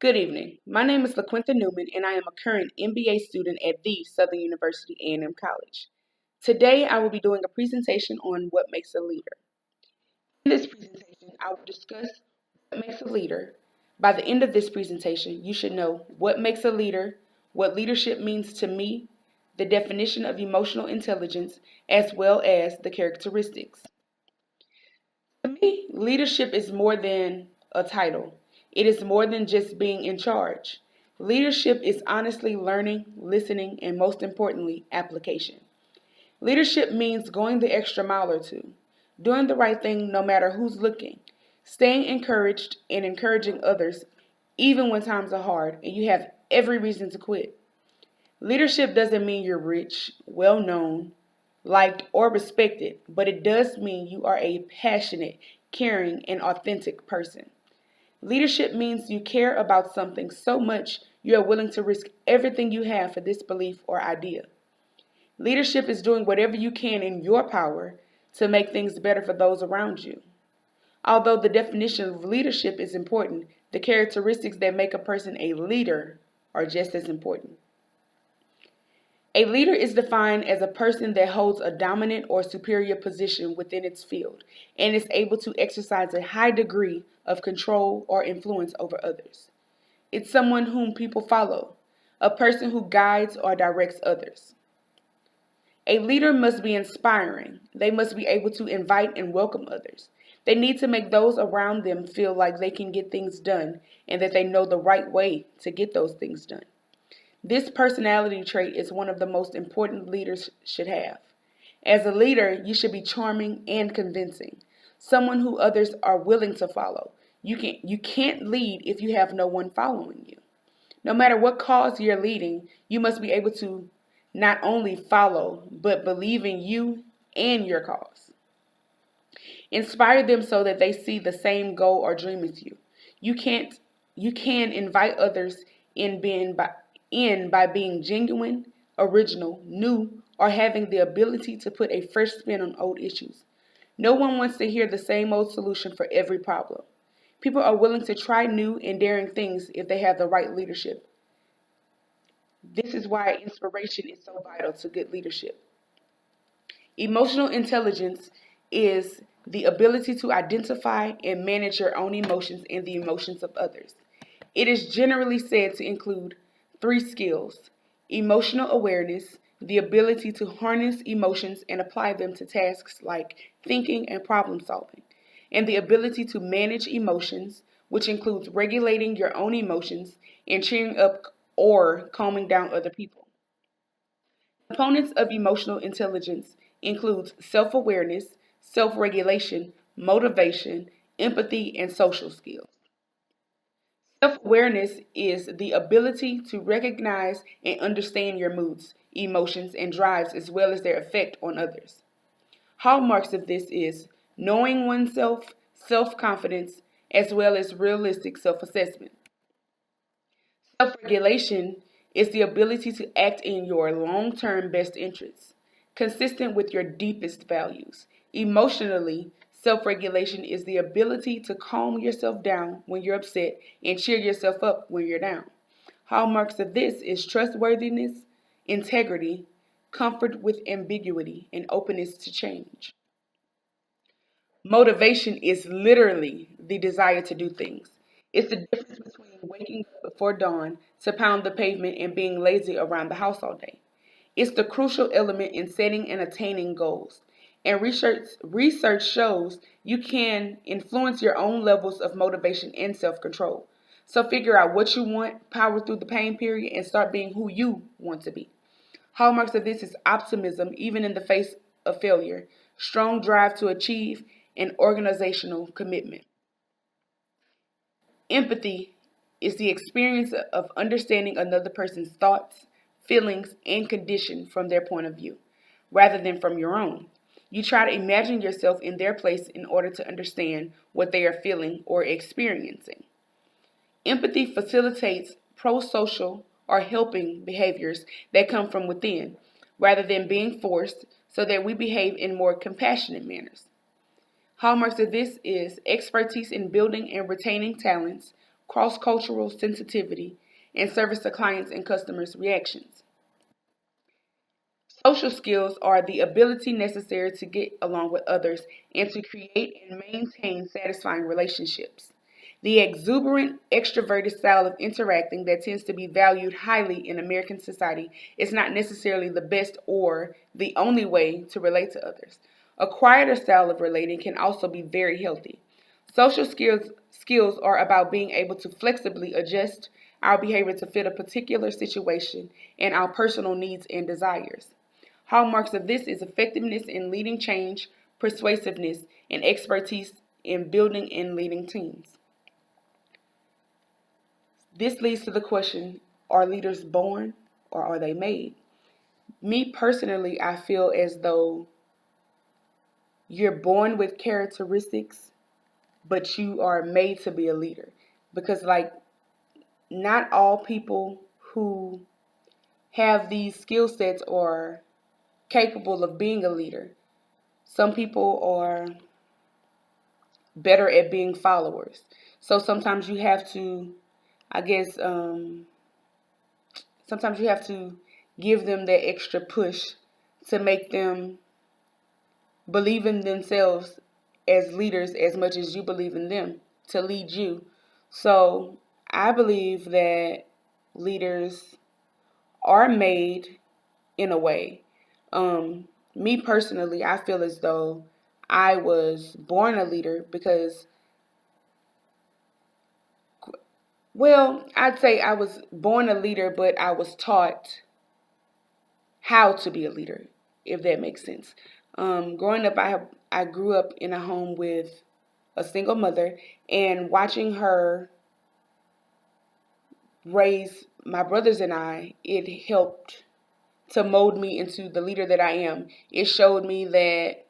Good evening. My name is LaQuintha Newman, and I am a current MBA student at the Southern University A&M College. Today, I will be doing a presentation on what makes a leader. In this presentation, I will discuss what makes a leader. By the end of this presentation, you should know what makes a leader, what leadership means to me, the definition of emotional intelligence, as well as the characteristics. To me, leadership is more than a title. It is more than just being in charge. Leadership is honestly learning, listening, and most importantly, application. Leadership means going the extra mile or two, doing the right thing no matter who's looking, staying encouraged and encouraging others even when times are hard and you have every reason to quit. Leadership doesn't mean you're rich, well known, liked, or respected, but it does mean you are a passionate, caring, and authentic person. Leadership means you care about something so much you are willing to risk everything you have for this belief or idea. Leadership is doing whatever you can in your power to make things better for those around you. Although the definition of leadership is important, the characteristics that make a person a leader are just as important. A leader is defined as a person that holds a dominant or superior position within its field and is able to exercise a high degree of control or influence over others. It's someone whom people follow, a person who guides or directs others. A leader must be inspiring. They must be able to invite and welcome others. They need to make those around them feel like they can get things done and that they know the right way to get those things done. This personality trait is one of the most important leaders should have. As a leader, you should be charming and convincing, someone who others are willing to follow. You can't lead if you have no one following you. No matter what cause you're leading, you must be able to not only follow, but believe in you and your cause. Inspire them so that they see the same goal or dream as you. You can't you can invite others in by being genuine, original, new, or having the ability to put a fresh spin on old issues. No one wants to hear the same old solution for every problem. People are willing to try new and daring things if they have the right leadership. This is why inspiration is so vital to good leadership. Emotional intelligence is the ability to identify and manage your own emotions and the emotions of others. It is generally said to include three skills: emotional awareness, the ability to harness emotions and apply them to tasks like thinking and problem solving, and the ability to manage emotions, which includes regulating your own emotions and cheering up or calming down other people. Components of emotional intelligence includes self-awareness, self-regulation, motivation, empathy, and social skills. Self-awareness is the ability to recognize and understand your moods, emotions, and drives as well as their effect on others. Hallmarks of this is knowing oneself, self-confidence, as well as realistic self-assessment. Self-regulation is the ability to act in your long-term best interests, consistent with your deepest values. Emotionally, self-regulation is the ability to calm yourself down when you're upset and cheer yourself up when you're down. Hallmarks of this is trustworthiness, integrity, comfort with ambiguity, and openness to change. Motivation is literally the desire to do things. It's the difference between waking up before dawn to pound the pavement and being lazy around the house all day. It's the crucial element in setting and attaining goals. And research shows you can influence your own levels of motivation and self-control. So figure out what you want, power through the pain period, and start being who you want to be. Hallmarks of this is optimism, even in the face of failure, strong drive to achieve, and organizational commitment. Empathy is the experience of understanding another person's thoughts, feelings, and condition from their point of view, rather than from your own. You try to imagine yourself in their place in order to understand what they are feeling or experiencing. Empathy facilitates pro-social or helping behaviors that come from within, rather than being forced, so that we behave in more compassionate manners. Hallmarks of this is expertise in building and retaining talents, cross-cultural sensitivity, and service to clients' and customers' reactions. Social skills are the ability necessary to get along with others and to create and maintain satisfying relationships. The exuberant, extroverted style of interacting that tends to be valued highly in American society is not necessarily the best or the only way to relate to others. A quieter style of relating can also be very healthy. Social skills are about being able to flexibly adjust our behavior to fit a particular situation and our personal needs and desires. Hallmarks of this is effectiveness in leading change, persuasiveness, and expertise in building and leading teams. This leads to the question, are leaders born or are they made? Me personally, I feel as though you're born with characteristics, but you are made to be a leader. Because, like, not all people who have these skill sets are capable of being a leader. Some people are better at being followers. So sometimes you have to, I guess, sometimes you have to give them that extra push to make them believe in themselves as leaders as much as you believe in them to lead you. So I believe that leaders are made in a way. Me personally, I feel as though I was born a leader because, well, I'd say I was born a leader, but I was taught how to be a leader, if that makes sense. Growing up, I grew up in a home with a single mother, and watching her raise my brothers and I, it helped to mold me into the leader that I am. It showed me that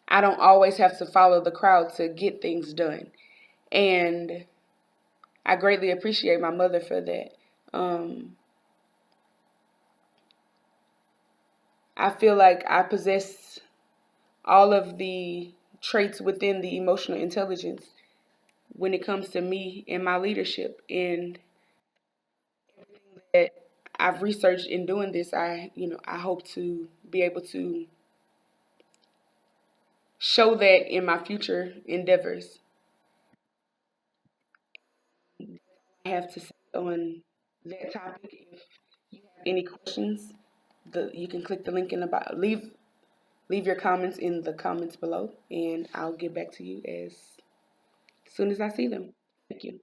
I don't always have to follow the crowd to get things done. And I greatly appreciate my mother for that. I feel like I possess all of the traits within the emotional intelligence when it comes to me and my leadership. And that I've researched in doing this, I hope to be able to show that in my future endeavors. I have to say on that topic. If you have any questions, you can click the link in the bio. Leave your comments in the comments below, and I'll get back to you as soon as I see them. Thank you.